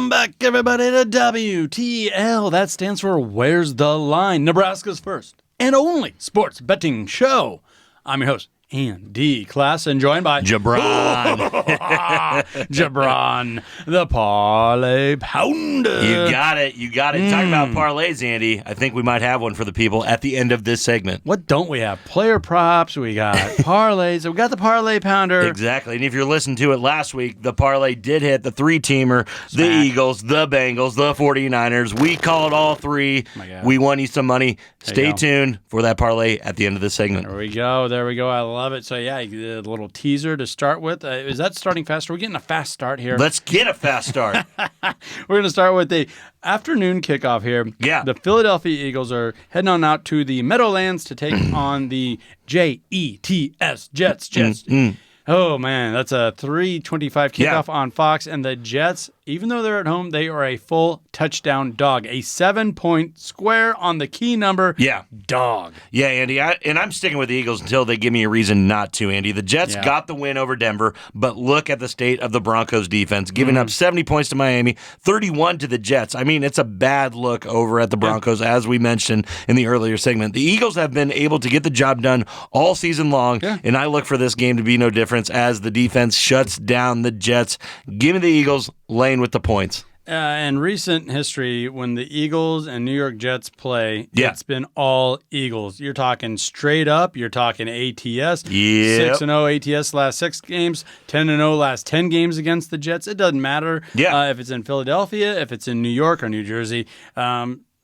Welcome back, everybody, to WTL. That stands for Where's the Line? Nebraska's first and only sports betting show. I'm your host, Andy Class, and joined by Jabron. Jabron, the Parlay Pounder. You got it. Talking about parlays, Andy, I think we might have one for the people at the end of this segment. What don't we have? Player props, we got parlays, we got the Parlay Pounder. Exactly. And if you're listening to it last week, the parlay did hit the three-teamer, the Eagles, the Bengals, the 49ers. We called all three. We won you some money. Stay tuned for that parlay at the end of this segment. There we go. I love it. So, yeah, a little teaser to start with. Is that starting fast? Are we getting a fast start here? Let's get a fast start. We're going to start with the afternoon kickoff here. Yeah. The Philadelphia Eagles are heading on out to the Meadowlands to take on the Jets. Jets. Oh, man, that's a 3:25 kickoff on Fox. And the Jets, even though they're at home, they are a full touchdown dog. A 7-point square on the key number. Yeah. Dog. Yeah, Andy, I'm sticking with the Eagles until they give me a reason not to, Andy. The Jets got the win over Denver, but look at the state of the Broncos defense, giving up 70 points to Miami, 31 to the Jets. I mean, it's a bad look over at the Broncos, as we mentioned in the earlier segment. The Eagles have been able to get the job done all season long, and I look for this game to be no different as the defense shuts down the Jets. Give me the Eagles laying with the points. In recent history, when the Eagles and New York Jets play, it's been all Eagles. You're talking straight up. You're talking ATS. 6-0 ATS last 6 games, 10-0 last 10 games against the Jets. It doesn't matter if it's in Philadelphia, if it's in New York or New Jersey.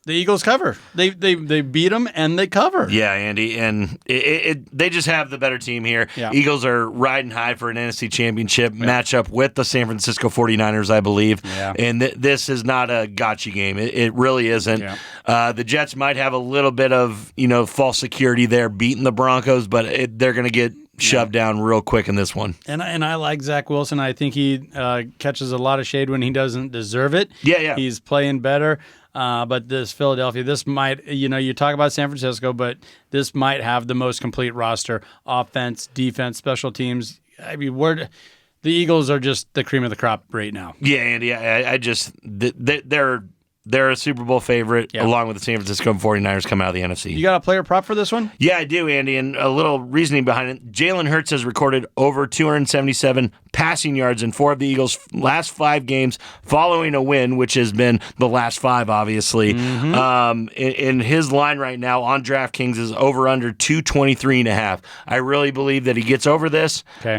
The Eagles cover. They beat them and they cover. Yeah, Andy, and they just have the better team here. Yeah. Eagles are riding high for an NFC championship matchup with the San Francisco 49ers, I believe. Yeah. And this is not a gotcha game. It really isn't. Yeah. The Jets might have a little bit of false security there beating the Broncos, but they're going to get shoved down real quick in this one. And I like Zach Wilson. I think he catches a lot of shade when he doesn't deserve it. Yeah. He's playing better. But this Philadelphia, this might, you talk about San Francisco, but this might have the most complete roster: offense, defense, special teams. I mean, the Eagles are just the cream of the crop right now. Yeah, Andy, they're a Super Bowl favorite, along with the San Francisco 49ers come out of the NFC. You got a player prop for this one? Yeah, I do, Andy, and a little reasoning behind it. Jalen Hurts has recorded over 277 passing yards in 4 of the Eagles' last 5 games following a win, which has been the last 5, obviously. In his line right now on DraftKings is over-under 223.5. I really believe that he gets over this. Okay.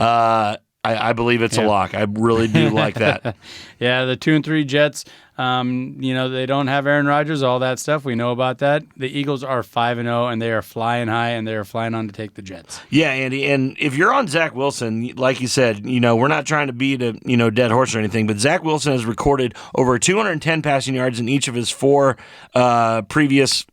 I believe it's a lock. I really do like that. Yeah, the 2-3 Jets, they don't have Aaron Rodgers, all that stuff. We know about that. The Eagles are 5-0, and they are flying high, and they are flying on to take the Jets. Yeah, Andy, and if you're on Zach Wilson, like you said, we're not trying to beat a dead horse or anything, but Zach Wilson has recorded over 210 passing yards in each of his 4 previous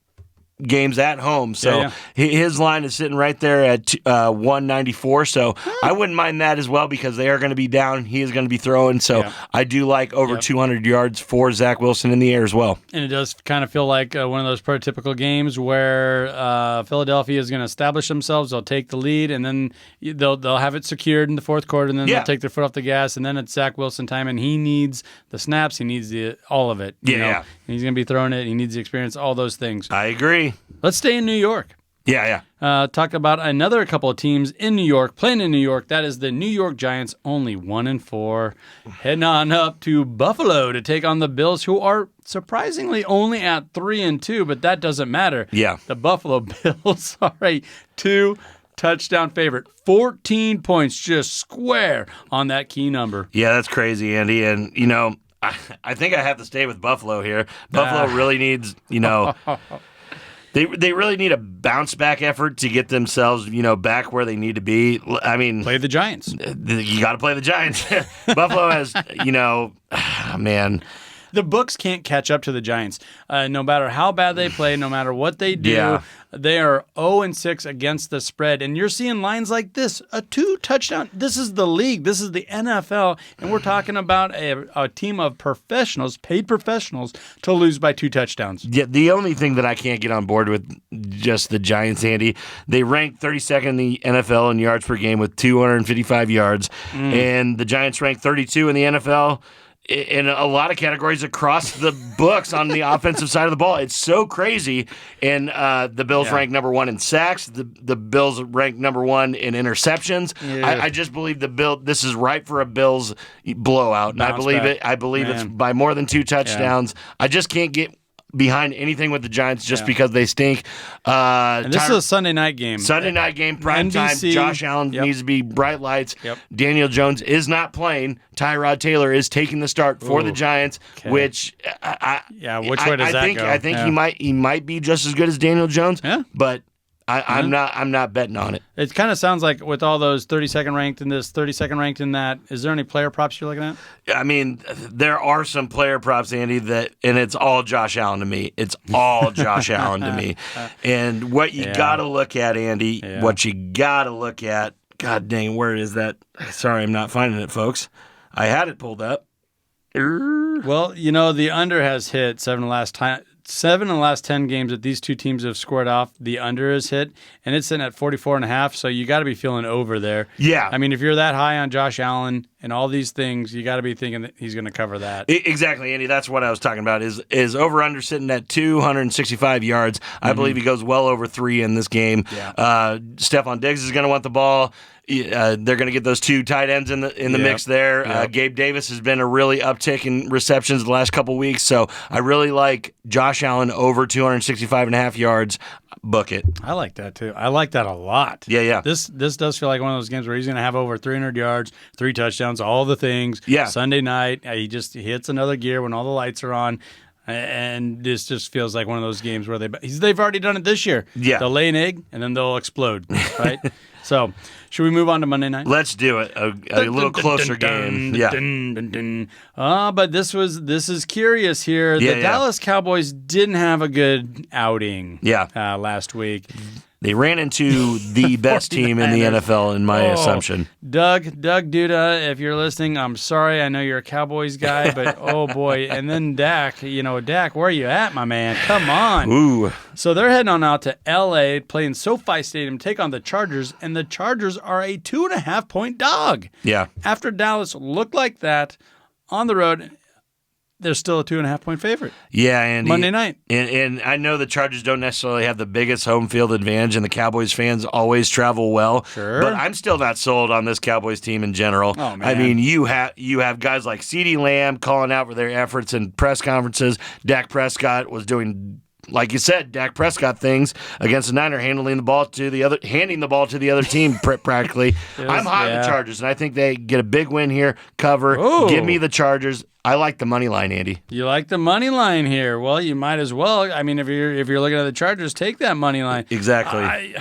games at home. So his line is sitting right there at 194. So I wouldn't mind that as well because they are going to be down. He is going to be throwing. So I do like over 200 yards for Zach Wilson in the air as well. And it does kind of feel like one of those prototypical games where Philadelphia is going to establish themselves. They'll take the lead, and then they'll have it secured in the fourth quarter, and then they'll take their foot off the gas, and then it's Zach Wilson time, and he needs the snaps. He needs all of it. And he's going to be throwing it. He needs the experience, all those things. I agree. Let's stay in New York. Talk about another couple of teams in New York, playing in New York. That is the New York Giants, only 1-4, heading on up to Buffalo to take on the Bills, who are surprisingly only at 3-2, but that doesn't matter. Yeah. The Buffalo Bills are a 2-touchdown favorite. 14 points just square on that key number. Yeah, that's crazy, Andy. And, I think I have to stay with Buffalo here. Buffalo really needs, They really need a bounce-back effort to get themselves, back where they need to be. I mean... Play the Giants. You got to play the Giants. Buffalo has, man... The books can't catch up to the Giants. No matter how bad they play, no matter what they do, they are 0-6 against the spread. And you're seeing lines like this, a 2-touchdown. This is the league. This is the NFL. And we're talking about a team of professionals, paid professionals, to lose by 2 touchdowns. Yeah, the only thing that I can't get on board with just the Giants, Andy, they rank 32nd in the NFL in yards per game with 255 yards. And the Giants rank 32 in the NFL in a lot of categories across the books on the offensive side of the ball. It's so crazy. And the Bills rank number 1 in sacks. The Bills rank number 1 in interceptions. Yeah. I just believe this is ripe for a Bills blowout. And I believe it. I believe it's by more than 2 touchdowns. Yeah. I just can't get behind anything with the Giants just because they stink. And this is a Sunday night game. Sunday night game, prime time. Josh Allen needs to be bright lights. Yep. Daniel Jones is not playing. Tyrod Taylor is taking the start for the Giants, which which way does that go? I think he might be just as good as Daniel Jones, but I'm not betting on it. It kind of sounds like with all those 32nd ranked in this, 32nd ranked in that. Is there any player props you're looking at? I mean, there are some player props, Andy, and it's all Josh Allen to me. It's all Josh Allen to me. And what you got to look at, Andy, what you got to look at, God dang, where is that? Sorry, I'm not finding it, folks. I had it pulled up. Well, the under has hit 7 in the last 10 games that these two teams have scored off. The under is hit, and it's sitting at 44.5. So you got to be feeling over there. Yeah, I mean, if you're that high on Josh Allen and all these things, you got to be thinking that he's going to cover that. Exactly, Andy. That's what I was talking about. Is over under sitting at 265 yards. I believe he goes well over 3 in this game. Yeah. Stephon Diggs is going to want the ball. They're going to get those 2 tight ends in the mix there. Yep. Gabe Davis has been a really uptick in receptions the last couple weeks, so I really like Josh Allen over 265.5 yards. Book it. I like that too. I like that a lot. Yeah. This does feel like one of those games where he's going to have over 300 yards, 3 touchdowns, all the things. Yeah. Sunday night, he just hits another gear when all the lights are on. And this just feels like one of those games where they've already done it this year. Yeah. They'll lay an egg, and then they'll explode, right? So, should we move on to Monday night? Let's do it. A little closer game. Yeah. But this is curious here. The Dallas Cowboys didn't have a good outing last week. They ran into the best team in the NFL, in my assumption. Doug Duda, if you're listening, I'm sorry. I know you're a Cowboys guy, but oh boy. And then Dak, Dak, where are you at, my man? Come on. Ooh. So they're heading on out to L.A., playing SoFi Stadium, take on the Chargers, and the Chargers are a 2.5-point dog. Yeah. After Dallas looked like that on the road, they're still a 2.5-point favorite. Yeah, Andy. Monday night. And I know the Chargers don't necessarily have the biggest home field advantage, and the Cowboys fans always travel well. Sure. But I'm still not sold on this Cowboys team in general. Oh, man. I mean, you have guys like CeeDee Lamb calling out for their efforts in press conferences. Dak Prescott was doing, like you said, Dak Prescott things against the Niners, handing the ball to the other team practically. I'm high on the Chargers, and I think they get a big win here. Cover. Ooh. Give me the Chargers. I like the money line, Andy. You like the money line here? Well, you might as well. I mean, if you're looking at the Chargers, take that money line. Exactly.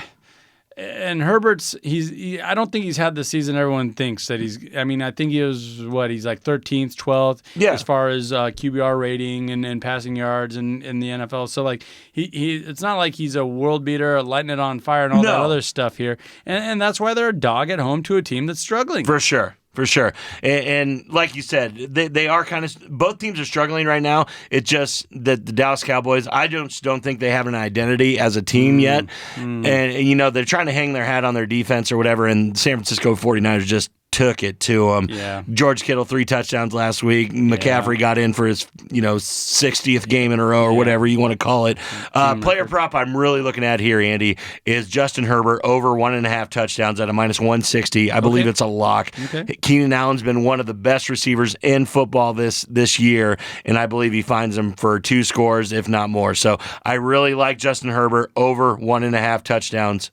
And Herbert's I don't think he's had the season everyone thinks that he's. I mean, I think he's like 13th, 12th as far as QBR rating and passing yards in the NFL. So like he it's not like he's a world beater, lighting it on fire and all that other stuff here. And that's why they're a dog at home to a team that's struggling. For sure. For sure. And like you said, they are kind of – both teams are struggling right now. It's just that the Dallas Cowboys, I don't think they have an identity as a team yet. And, they're trying to hang their hat on their defense or whatever, and San Francisco 49ers just took it to them. Yeah. George Kittle, 3 touchdowns last week. McCaffrey got in for his 60th game in a row or whatever you want to call it. Player prop I'm really looking at here, Andy, is Justin Herbert over 1.5 touchdowns at a -160. I believe it's a lock. Okay. Keenan Allen's been one of the best receivers in football this year, and I believe he finds them for 2 scores, if not more. So I really like Justin Herbert over 1.5 touchdowns.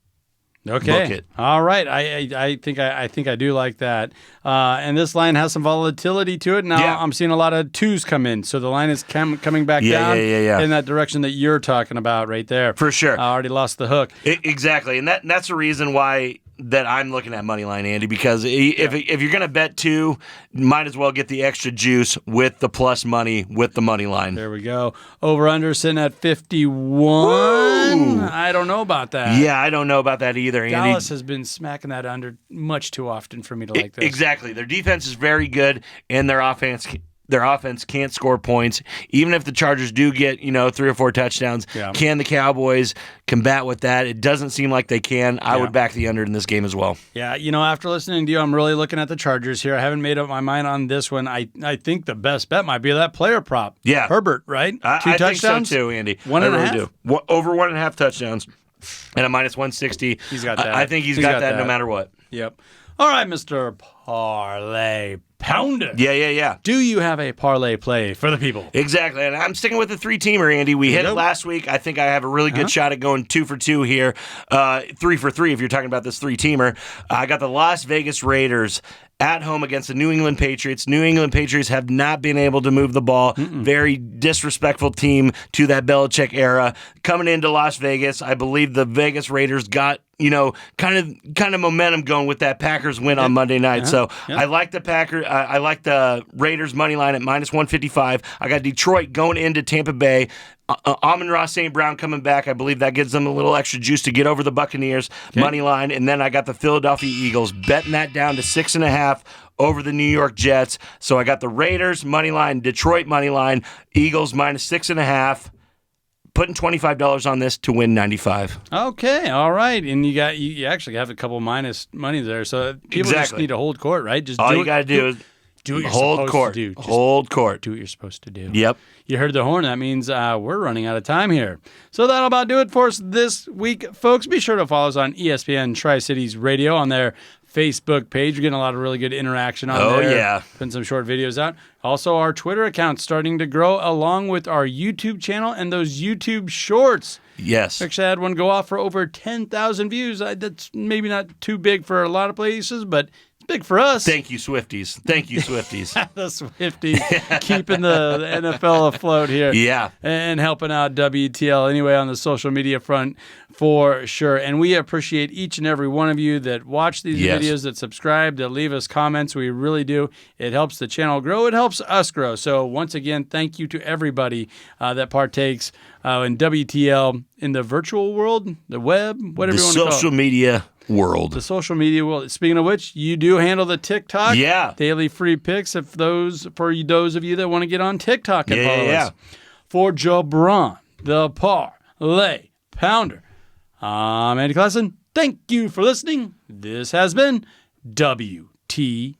Okay. Book it. All right. I think I do like that. And this line has some volatility to it. Now I'm seeing a lot of 2s come in, so the line is coming back down in that direction that you're talking about right there. For sure. I already lost the hook. Exactly, and that's the reason why that I'm looking at money line, Andy, because if you're going to bet 2, might as well get the extra juice with the plus money with the money line. There we go. Over under sitting at 51. Woo! I don't know about that. Yeah, I don't know about that either, Andy. Dallas has been smacking that under much too often for me to like this. Exactly. Their defense is very good, and their offense Their offense can't score points. Even if the Chargers do get, 3 or 4 touchdowns, can the Cowboys combat with that? It doesn't seem like they can. I would back the under in this game as well. Yeah, after listening to you, I'm really looking at the Chargers here. I haven't made up my mind on this one. I think the best bet might be that player prop. Yeah. Herbert, right? 2 touchdowns? I think so too, Andy. 1.5? Over 1.5 touchdowns and a minus 160. He's got that. I think he's got that no matter what. Yep. All right, Mr. Parlay Pounder. Yeah. Do you have a parlay play for the people? Exactly, and I'm sticking with a 3-teamer, Andy. We hit it last week. I think I have a really good shot at going 2 for 2 here. 3 for 3 if you're talking about this 3-teamer. I got the Las Vegas Raiders at home against the New England Patriots. New England Patriots have not been able to move the ball. Very disrespectful team to that Belichick era. Coming into Las Vegas, I believe the Vegas Raiders got kind of momentum going with that Packers win on Monday night. So I like the Packers. I like the Raiders money line at minus 155. I got Detroit going into Tampa Bay. Amon-Ra St. Brown coming back. I believe that gives them a little extra juice to get over the Buccaneers money line. And then I got the Philadelphia Eagles betting that down to 6.5 over the New York Jets. So I got the Raiders money line, Detroit money line, Eagles minus 6.5. Putting $25 on this to win 95. Okay, all right, and you actually have a couple minus money there, so people just need to hold court, right? Just all you got to do is do what you're hold supposed court. to do. Just hold court. Do what you're supposed to do. Yep. You heard the horn. That means we're running out of time here. So that'll about do it for us this week, folks. Be sure to follow us on ESPN Tri-Cities Radio on their Facebook page. We're getting a lot of really good interaction on there. Oh, yeah. Putting some short videos out. Also, our Twitter account's starting to grow along with our YouTube channel and those YouTube shorts. Yes. Actually, I had one go off for over 10,000 views. That's maybe not too big for a lot of places, but it's big for us. Thank you, Swifties. The Swifties keeping the NFL afloat here. Yeah. And helping out WTL anyway on the social media front for sure. And we appreciate each and every one of you that watch these videos, that subscribe, that leave us comments. We really do. It helps the channel grow. It helps us grow. So once again, thank you to everybody that partakes in WTL in the virtual world, the web, whatever you want to call it. The social media world. The social media world. Speaking of which, you do handle the TikTok. Yeah. Daily free picks for those of you that want to get on TikTok and follow us. For Jabron, the Parlay Pounder, I'm Andy Klassen. Thank you for listening. This has been WTL.